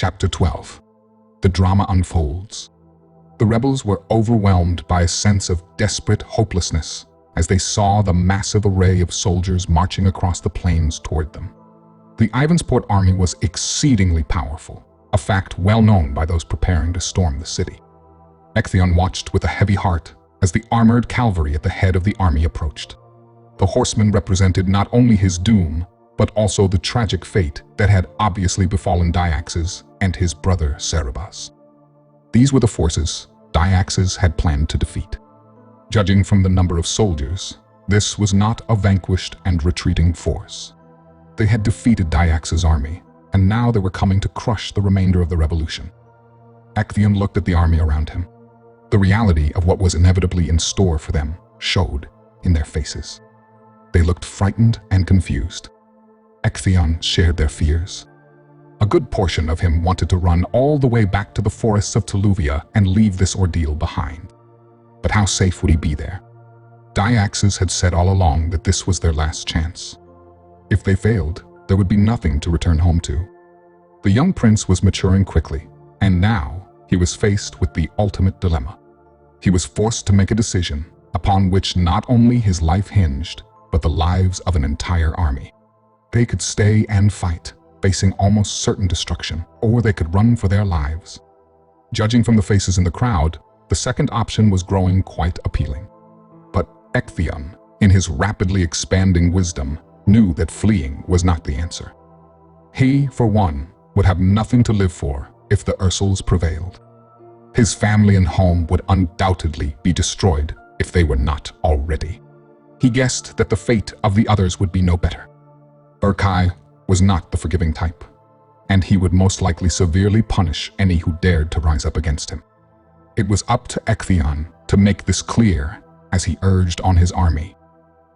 Chapter 12. The drama unfolds. The rebels were overwhelmed by a sense of desperate hopelessness as they saw the massive array of soldiers marching across the plains toward them. The Ivansport army was exceedingly powerful, a fact well known by those preparing to storm the city. Ectheon watched with a heavy heart as the armored cavalry at the head of the army approached. The horsemen represented not only his doom, but also the tragic fate that had obviously befallen Dyaxes and his brother Cerebas. These were the forces Dyaxes had planned to defeat. Judging from the number of soldiers, this was not a vanquished and retreating force. They had defeated Dyaxes' army, and now they were coming to crush the remainder of the revolution. Ectheon looked at the army around him. The reality of what was inevitably in store for them showed in their faces. They looked frightened and confused. Ectheon shared their fears. A good portion of him wanted to run all the way back to the forests of Teluvia and leave this ordeal behind. But how safe would he be there? Dyaxes had said all along that this was their last chance. If they failed, there would be nothing to return home to. The young prince was maturing quickly, and now he was faced with the ultimate dilemma. He was forced to make a decision upon which not only his life hinged, but the lives of an entire army. They could stay and fight, facing almost certain destruction, or they could run for their lives. Judging from the faces in the crowd, the second option was growing quite appealing. But Ectheon, in his rapidly expanding wisdom, knew that fleeing was not the answer. He, for one, would have nothing to live for if the Ursals prevailed. His family and home would undoubtedly be destroyed if they were not already. He guessed that the fate of the others would be no better. Urkai was not the forgiving type, and he would most likely severely punish any who dared to rise up against him. It was up to Ectheon to make this clear as he urged on his army.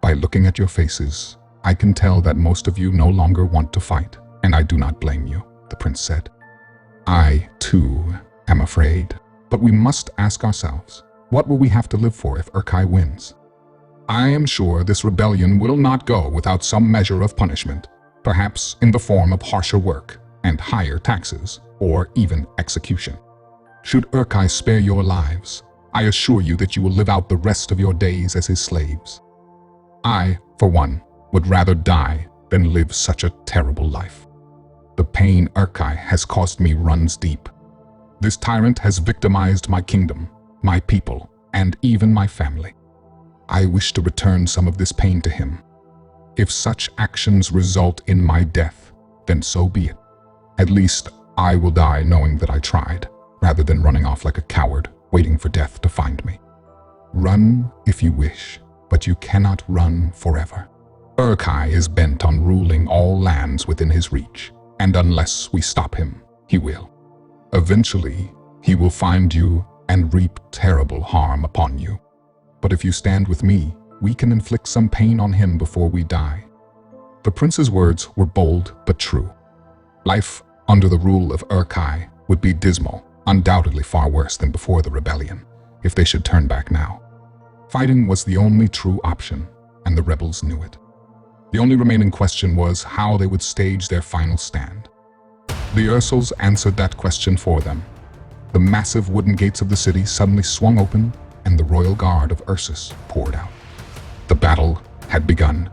By looking at your faces, I can tell that most of you no longer want to fight, and I do not blame you, the prince said. I, too, am afraid, but we must ask ourselves, what will we have to live for if Urkai wins? I am sure this rebellion will not go without some measure of punishment, perhaps in the form of harsher work and higher taxes, or even execution. Should Urkai spare your lives, I assure you that you will live out the rest of your days as his slaves. I, for one, would rather die than live such a terrible life. The pain Urkai has caused me runs deep. This tyrant has victimized my kingdom, my people, and even my family. I wish to return some of this pain to him. If such actions result in my death, then so be it. At least I will die knowing that I tried, rather than running off like a coward, waiting for death to find me. Run if you wish, but you cannot run forever. Urkai is bent on ruling all lands within his reach, and unless we stop him, he will. Eventually, he will find you and reap terrible harm upon you. But if you stand with me, we can inflict some pain on him before we die. The prince's words were bold but true. Life under the rule of Urkai would be dismal, undoubtedly far worse than before the rebellion, if they should turn back now. Fighting was the only true option, and the rebels knew it. The only remaining question was how they would stage their final stand. The Ursals answered that question for them. The massive wooden gates of the city suddenly swung open, and the royal guard of Ursus poured out. The battle had begun.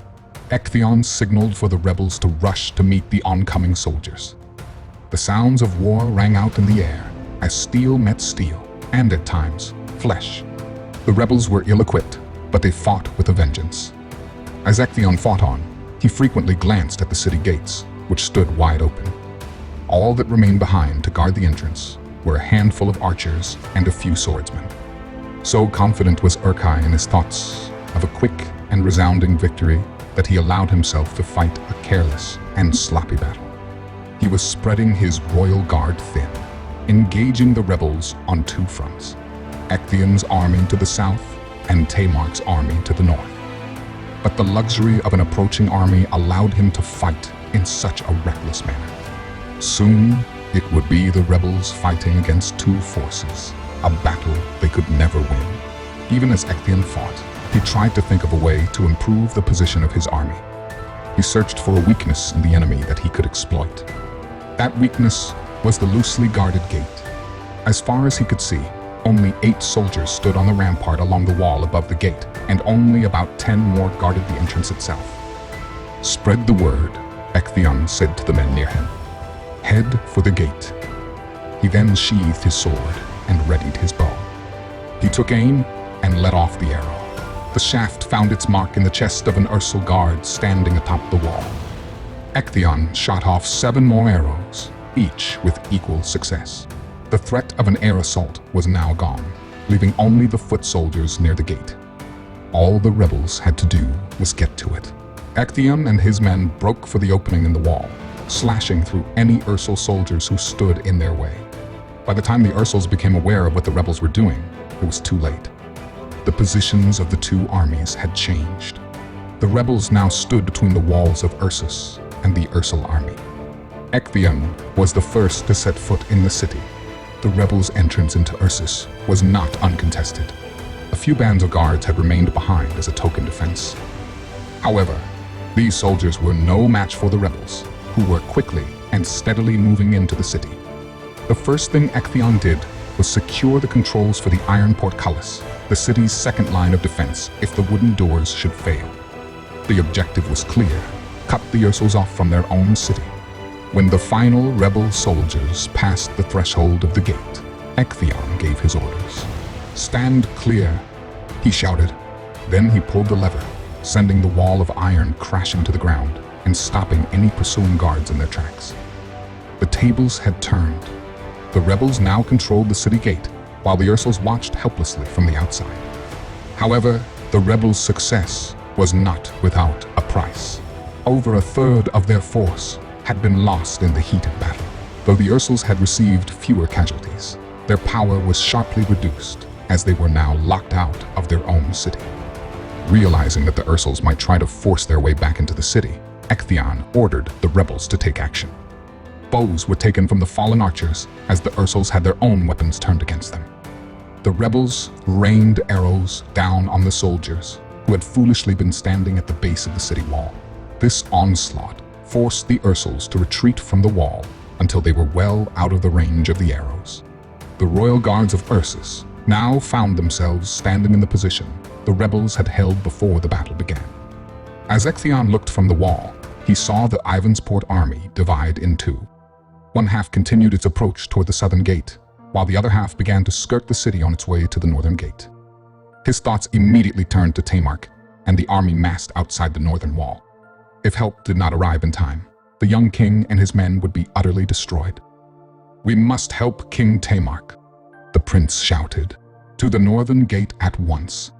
Ectheon signaled for the rebels to rush to meet the oncoming soldiers. The sounds of war rang out in the air as steel met steel, and at times, flesh. The rebels were ill-equipped, but they fought with a vengeance. As Ectheon fought on, he frequently glanced at the city gates, which stood wide open. All that remained behind to guard the entrance were a handful of archers and a few swordsmen. So confident was Urkai in his thoughts of a quick and resounding victory that he allowed himself to fight a careless and sloppy battle. He was spreading his royal guard thin, engaging the rebels on two fronts, Ectheon's army to the south and Tamar's army to the north. But the luxury of an approaching army allowed him to fight in such a reckless manner. Soon, it would be the rebels fighting against two forces, a battle they could never win. Even as Ectheon fought, he tried to think of a way to improve the position of his army. He searched for a weakness in the enemy that he could exploit. That weakness was the loosely guarded gate. As far as he could see, only 8 soldiers stood on the rampart along the wall above the gate, and only about 10 more guarded the entrance itself. "Spread the word," Ectheon said to the men near him. "Head for the gate." He then sheathed his sword and readied his bow. He took aim and let off the arrow. The shaft found its mark in the chest of an Ursal guard standing atop the wall. Ectheon shot off 7 more arrows, each with equal success. The threat of an air assault was now gone, leaving only the foot soldiers near the gate. All the rebels had to do was get to it. Ectheon and his men broke for the opening in the wall, slashing through any Ursal soldiers who stood in their way. By the time the Ursals became aware of what the rebels were doing, it was too late. The positions of the 2 armies had changed. The rebels now stood between the walls of Ursus and the Ursal army. Ectheon was the first to set foot in the city. The rebels' entrance into Ursus was not uncontested. A few bands of guards had remained behind as a token defense. However, these soldiers were no match for the rebels, who were quickly and steadily moving into the city. The first thing Ectheon did was secure the controls for the iron portcullis, the city's second line of defense if the wooden doors should fail. The objective was clear: cut the Ursals off from their own city. When the final rebel soldiers passed the threshold of the gate, Ectheon gave his orders. "Stand clear," he shouted. Then he pulled the lever, sending the wall of iron crashing to the ground and stopping any pursuing guards in their tracks. The tables had turned. The rebels now controlled the city gate, while the Ursals watched helplessly from the outside. However, the rebels' success was not without a price. Over a third of their force had been lost in the heat of battle. Though the Ursals had received fewer casualties, their power was sharply reduced as they were now locked out of their own city. Realizing that the Ursals might try to force their way back into the city, Ectheon ordered the rebels to take action. Bows were taken from the fallen archers as the Ursals had their own weapons turned against them. The rebels rained arrows down on the soldiers who had foolishly been standing at the base of the city wall. This onslaught forced the Ursals to retreat from the wall until they were well out of the range of the arrows. The royal guards of Ursus now found themselves standing in the position the rebels had held before the battle began. As Ectheon looked from the wall, he saw the Ivansport army divide in 2. One half continued its approach toward the southern gate, while the other half began to skirt the city on its way to the northern gate. His thoughts immediately turned to Tamar and the army massed outside the northern wall. If help did not arrive in time, the young king and his men would be utterly destroyed. "We must help King Tamar," the prince shouted. "To the northern gate at once."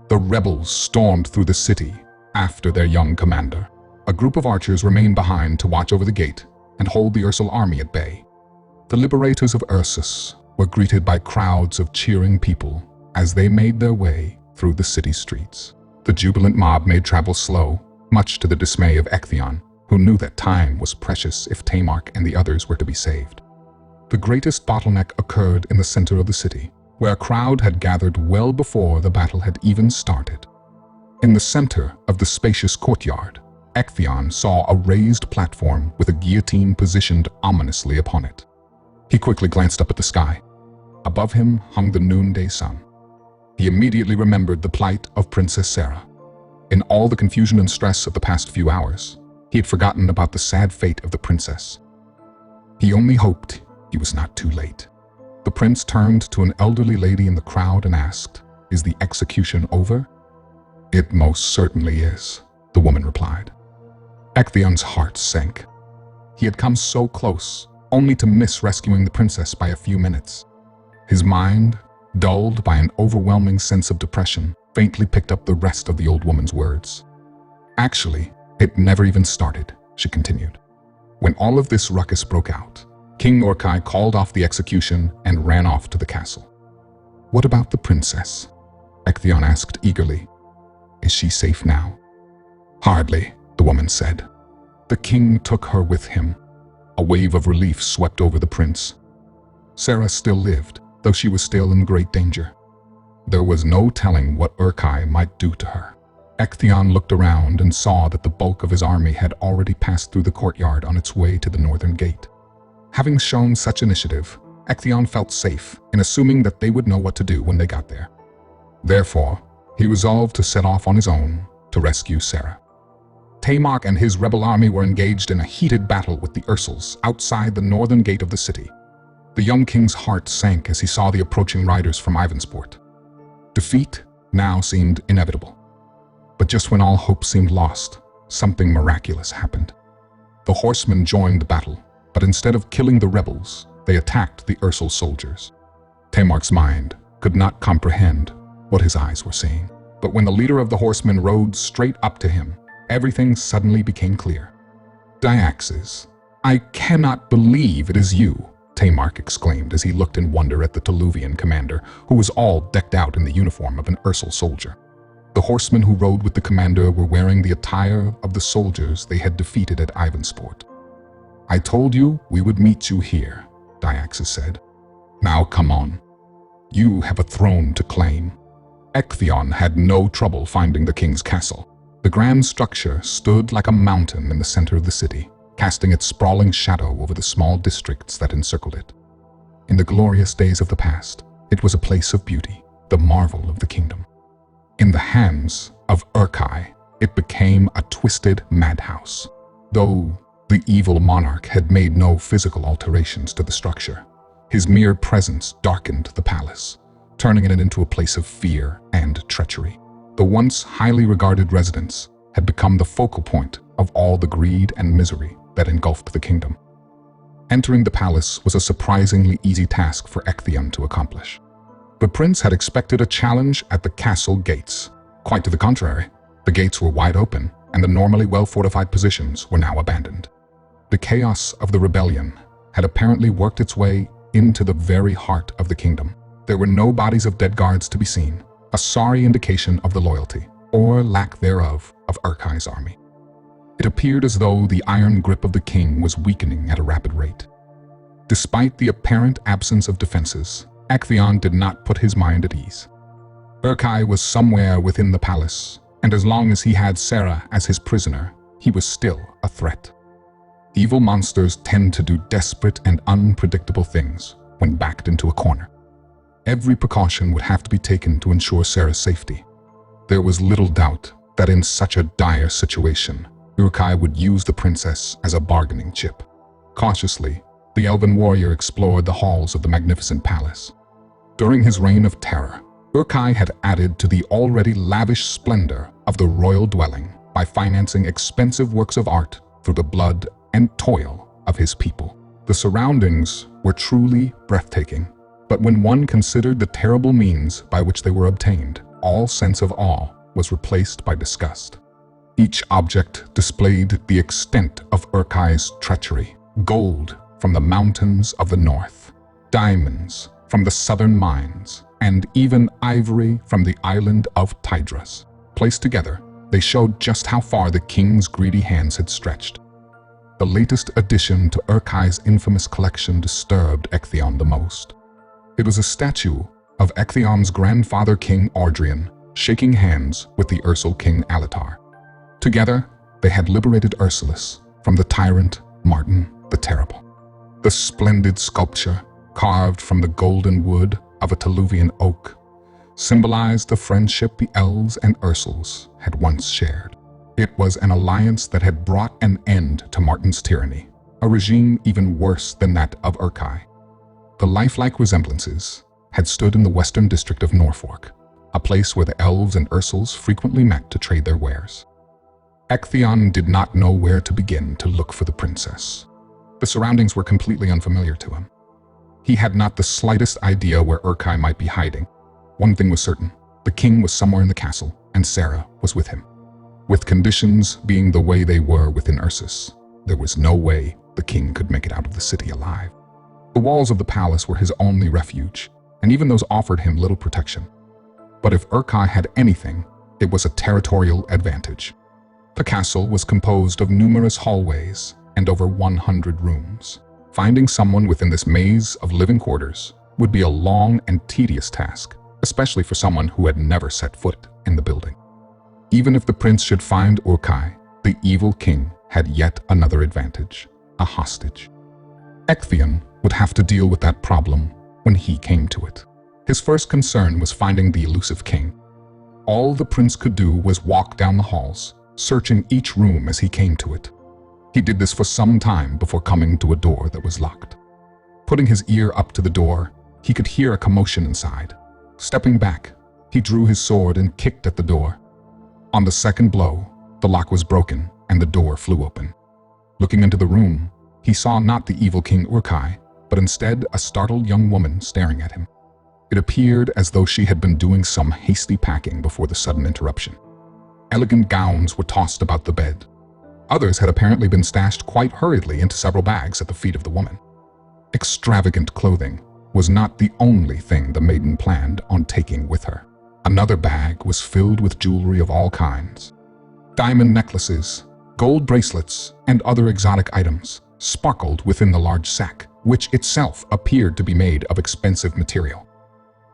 The rebels stormed through the city after their young commander. A group of archers remained behind to watch over the gate and hold the Ursal army at bay. The liberators of Ursus were greeted by crowds of cheering people as they made their way through the city streets. The jubilant mob made travel slow, much to the dismay of Ectheon, who knew that time was precious if Tamar and the others were to be saved. The greatest bottleneck occurred in the center of the city, where a crowd had gathered well before the battle had even started. In the center of the spacious courtyard, Ectheon saw a raised platform with a guillotine positioned ominously upon it. He quickly glanced up at the sky. Above him hung the noonday sun. He immediately remembered the plight of Princess Sarah. In all the confusion and stress of the past few hours, he had forgotten about the sad fate of the princess. He only hoped he was not too late. The prince turned to an elderly lady in the crowd and asked, "Is the execution over?" "It most certainly is," the woman replied. Ectheon's heart sank. He had come so close, only to miss rescuing the princess by a few minutes. His mind, dulled by an overwhelming sense of depression, faintly picked up the rest of the old woman's words. "Actually, it never even started," she continued. "When all of this ruckus broke out, King Orkai called off the execution and ran off to the castle." "What about the princess?" Ectheon asked eagerly. "Is she safe now?" "Hardly," the woman said. "The king took her with him." A wave of relief swept over the prince. Sarah still lived, though she was still in great danger. There was no telling what Orkai might do to her. Ectheon looked around and saw that the bulk of his army had already passed through the courtyard on its way to the northern gate. Having shown such initiative, Ectheon felt safe in assuming that they would know what to do when they got there. Therefore, he resolved to set off on his own to rescue Sarah. Tamar and his rebel army were engaged in a heated battle with the Ursals outside the northern gate of the city. The young king's heart sank as he saw the approaching riders from Ivansport. Defeat now seemed inevitable. But just when all hope seemed lost, something miraculous happened. The horsemen joined the battle, but instead of killing the rebels, they attacked the Ursal soldiers. Tamar's mind could not comprehend what his eyes were seeing. But when the leader of the horsemen rode straight up to him, everything suddenly became clear. "Dyaxes, I cannot believe it is you," Tamar exclaimed as he looked in wonder at the Teluvian commander, who was all decked out in the uniform of an Ursal soldier. The horsemen who rode with the commander were wearing the attire of the soldiers they had defeated at Ivansport. "I told you we would meet you here," Dyaxes said. "Now come on. You have a throne to claim." Ectheon had no trouble finding the king's castle. The grand structure stood like a mountain in the center of the city, casting its sprawling shadow over the small districts that encircled it. In the glorious days of the past, it was a place of beauty, the marvel of the kingdom. In the hands of Urkai, it became a twisted madhouse. Though the evil monarch had made no physical alterations to the structure, his mere presence darkened the palace, turning it into a place of fear and treachery. The once highly regarded residence had become the focal point of all the greed and misery that engulfed the kingdom. Entering the palace was a surprisingly easy task for Ectheon to accomplish. The prince had expected a challenge at the castle gates. Quite to the contrary, the gates were wide open, and the normally well-fortified positions were now abandoned. The chaos of the rebellion had apparently worked its way into the very heart of the kingdom. There were no bodies of dead guards to be seen, a sorry indication of the loyalty, or lack thereof, of Urkai's army. It appeared as though the iron grip of the king was weakening at a rapid rate. Despite the apparent absence of defenses, Ectheon did not put his mind at ease. Urkai was somewhere within the palace, and as long as he had Sarah as his prisoner, he was still a threat. Evil monsters tend to do desperate and unpredictable things when backed into a corner. Every precaution would have to be taken to ensure Sarah's safety. There was little doubt that in such a dire situation, Urkai would use the princess as a bargaining chip. Cautiously, the elven warrior explored the halls of the magnificent palace. During his reign of terror, Urkai had added to the already lavish splendor of the royal dwelling by financing expensive works of art through the blood and toil of his people. The surroundings were truly breathtaking, but when one considered the terrible means by which they were obtained, all sense of awe was replaced by disgust. Each object displayed the extent of Urkai's treachery: gold from the mountains of the north, diamonds from the southern mines, and even ivory from the island of Tidras. Placed together, they showed just how far the king's greedy hands had stretched. The latest addition to Urkai's infamous collection disturbed Ectheon the most. It was a statue of Ectheon's grandfather King Ardrian shaking hands with the Ursal King Alatar. Together, they had liberated Ursulus from the tyrant Martin the Terrible. The splendid sculpture, carved from the golden wood of a Teluvian oak, symbolized the friendship the elves and Ursals had once shared. It was an alliance that had brought an end to Martin's tyranny, a regime even worse than that of Urkai. The lifelike resemblances had stood in the western district of Norfolk, a place where the elves and Ursals frequently met to trade their wares. Ectheon did not know where to begin to look for the princess. The surroundings were completely unfamiliar to him. He had not the slightest idea where Urkai might be hiding. One thing was certain: the king was somewhere in the castle, and Sarah was with him. With conditions being the way they were within Ursus, there was no way the king could make it out of the city alive. The walls of the palace were his only refuge, and even those offered him little protection. But if Urkai had anything, it was a territorial advantage. The castle was composed of numerous hallways and over 100 rooms. Finding someone within this maze of living quarters would be a long and tedious task, especially for someone who had never set foot in the building. Even if the prince should find Urkai, the evil king had yet another advantage: a hostage. Ectheon would have to deal with that problem when he came to it. His first concern was finding the elusive king. All the prince could do was walk down the halls, searching each room as he came to it. He did this for some time before coming to a door that was locked. Putting his ear up to the door, he could hear a commotion inside. Stepping back, he drew his sword and kicked at the door. On the second blow, the lock was broken and the door flew open. Looking into the room, he saw not the evil King Urkai, but instead a startled young woman staring at him. It appeared as though she had been doing some hasty packing before the sudden interruption. Elegant gowns were tossed about the bed. Others had apparently been stashed quite hurriedly into several bags at the feet of the woman. Extravagant clothing was not the only thing the maiden planned on taking with her. Another bag was filled with jewelry of all kinds. Diamond necklaces, gold bracelets, and other exotic items sparkled within the large sack, which itself appeared to be made of expensive material.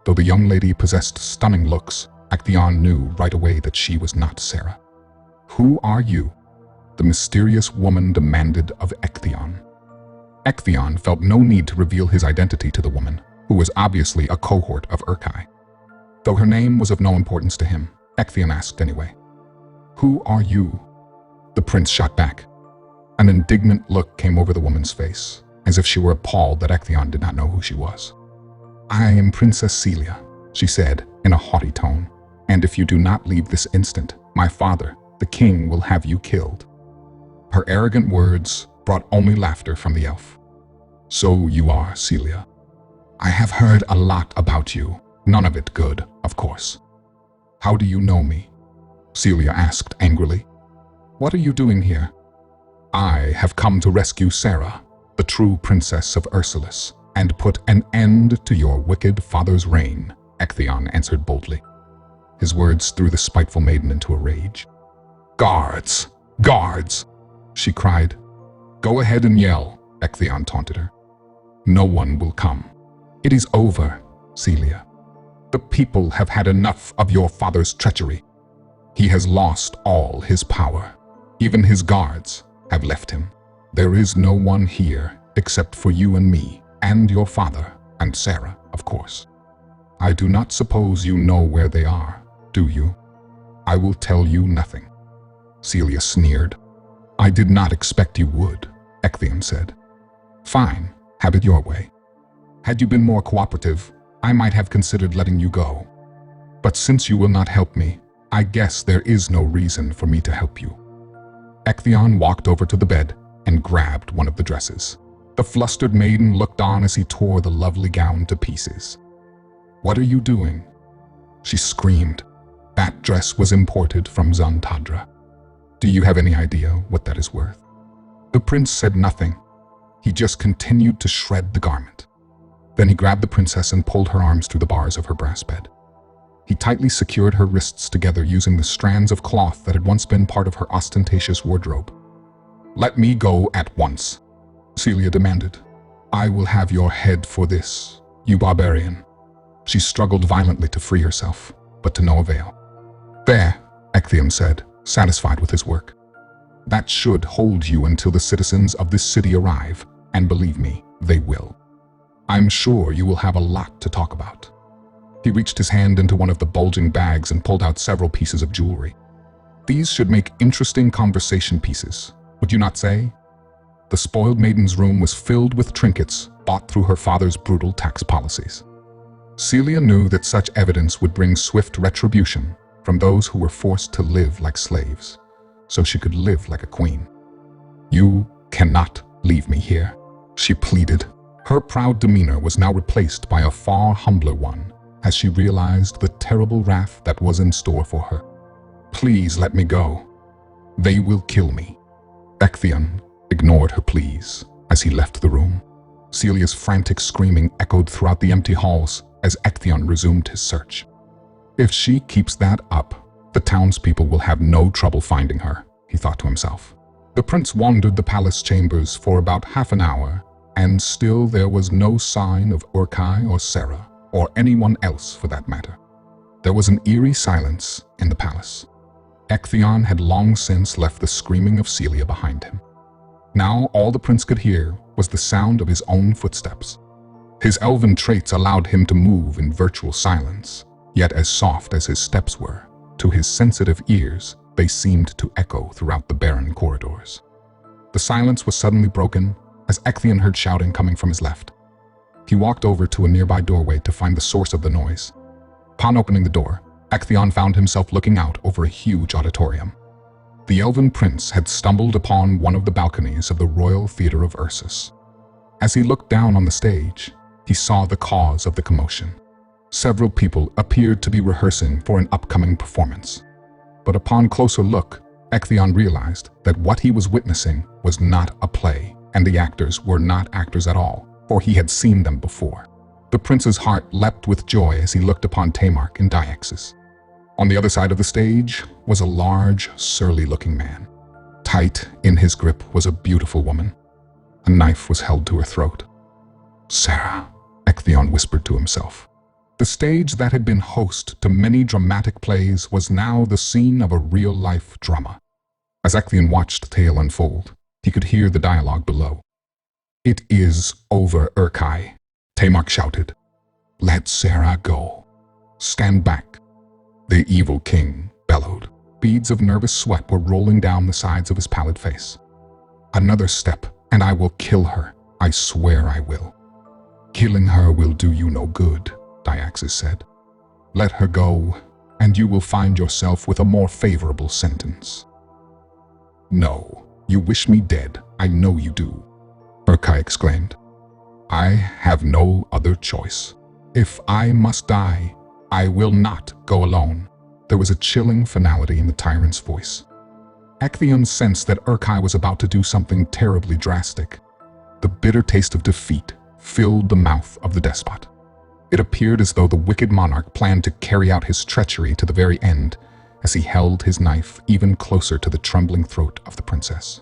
Though the young lady possessed stunning looks, Ectheon knew right away that she was not Sarah. "Who are you?" the mysterious woman demanded of Ectheon. Ectheon felt no need to reveal his identity to the woman, who was obviously a cohort of Urkai. Though her name was of no importance to him, Ectheon asked anyway. "Who are you?" The prince shot back. An indignant look came over the woman's face, as if she were appalled that Ectheon did not know who she was. "I am Princess Celia," she said in a haughty tone, "and if you do not leave this instant, my father, the king, will have you killed." Her arrogant words brought only laughter from the elf. "So you are Celia. I have heard a lot about you, none of it good, of course." "How do you know me?" Celia asked angrily. "What are you doing here?" "I have come to rescue Sarah, the true princess of Ursulus, and put an end to your wicked father's reign," Ectheon answered boldly. His words threw the spiteful maiden into a rage. "Guards! Guards!" she cried. "Go ahead and yell," Ectheon taunted her. "No one will come. It is over, Celia. The people have had enough of your father's treachery. He has lost all his power. Even his guards have left him. There is no one here except for you and me, and your father, and Sarah, of course. I do not suppose you know where they are, do you? I will tell you nothing." Celia sneered. "I did not expect you would," Ectheon said. "Fine, have it your way. Had you been more cooperative, I might have considered letting you go. But since you will not help me, I guess there is no reason for me to help you." Ectheon walked over to the bed and grabbed one of the dresses. The flustered maiden looked on as he tore the lovely gown to pieces. "What are you doing?" She screamed. "That dress was imported from Zantadra. Do you have any idea what that is worth?" The prince said nothing. He just continued to shred the garment. Then he grabbed the princess and pulled her arms through the bars of her brass bed. He tightly secured her wrists together using the strands of cloth that had once been part of her ostentatious wardrobe. "Let me go at once," Celia demanded. "I will have your head for this, you barbarian." She struggled violently to free herself, but to no avail. "There," Ectheon said, satisfied with his work. "That should hold you until the citizens of this city arrive, and believe me, they will. I'm sure you will have a lot to talk about." He reached his hand into one of the bulging bags and pulled out several pieces of jewelry. "These should make interesting conversation pieces, would you not say?" The spoiled maiden's room was filled with trinkets bought through her father's brutal tax policies. Celia knew that such evidence would bring swift retribution from those who were forced to live like slaves, so she could live like a queen. "You cannot leave me here," she pleaded. Her proud demeanor was now replaced by a far humbler one as she realized the terrible wrath that was in store for her. "Please let me go. They will kill me." Ectheon ignored her pleas as he left the room. Celia's frantic screaming echoed throughout the empty halls as Ectheon resumed his search. If she keeps that up, the townspeople will have no trouble finding her, he thought to himself. The prince wandered the palace chambers for about half an hour, and still there was no sign of Urkai or Sarah, or anyone else for that matter. There was an eerie silence in the palace. Ectheon had long since left the screaming of Celia behind him. Now all the prince could hear was the sound of his own footsteps. His elven traits allowed him to move in virtual silence, yet as soft as his steps were, to his sensitive ears, they seemed to echo throughout the barren corridors. The silence was suddenly broken as Ectheon heard shouting coming from his left. He walked over to a nearby doorway to find the source of the noise. Upon opening the door, Ectheon found himself looking out over a huge auditorium. The elven prince had stumbled upon one of the balconies of the Royal Theatre of Ursus. As he looked down on the stage, he saw the cause of the commotion. Several people appeared to be rehearsing for an upcoming performance. But upon closer look, Ectheon realized that what he was witnessing was not a play, and the actors were not actors at all, for he had seen them before. The prince's heart leapt with joy as he looked upon Tamar and Diaxis. On the other side of the stage was a large, surly-looking man. Tight in his grip was a beautiful woman. A knife was held to her throat. "Sarah," Ectheon whispered to himself. The stage that had been host to many dramatic plays was now the scene of a real-life drama. As Ectheon watched the tale unfold, he could hear the dialogue below. "It is over, Urkai," Tamar shouted. "Let Sarah go. Stand back." The evil king bellowed. Beads of nervous sweat were rolling down the sides of his pallid face. "Another step, and I will kill her. I swear I will." "Killing her will do you no good," Diaxis said. "Let her go, and you will find yourself with a more favorable sentence." "No, you wish me dead, I know you do," Urkai exclaimed. "I have no other choice. If I must die, I will not go alone." There was a chilling finality in the tyrant's voice. Ectheon sensed that Urkai was about to do something terribly drastic. The bitter taste of defeat filled the mouth of the despot. It appeared as though the wicked monarch planned to carry out his treachery to the very end, as he held his knife even closer to the trembling throat of the princess.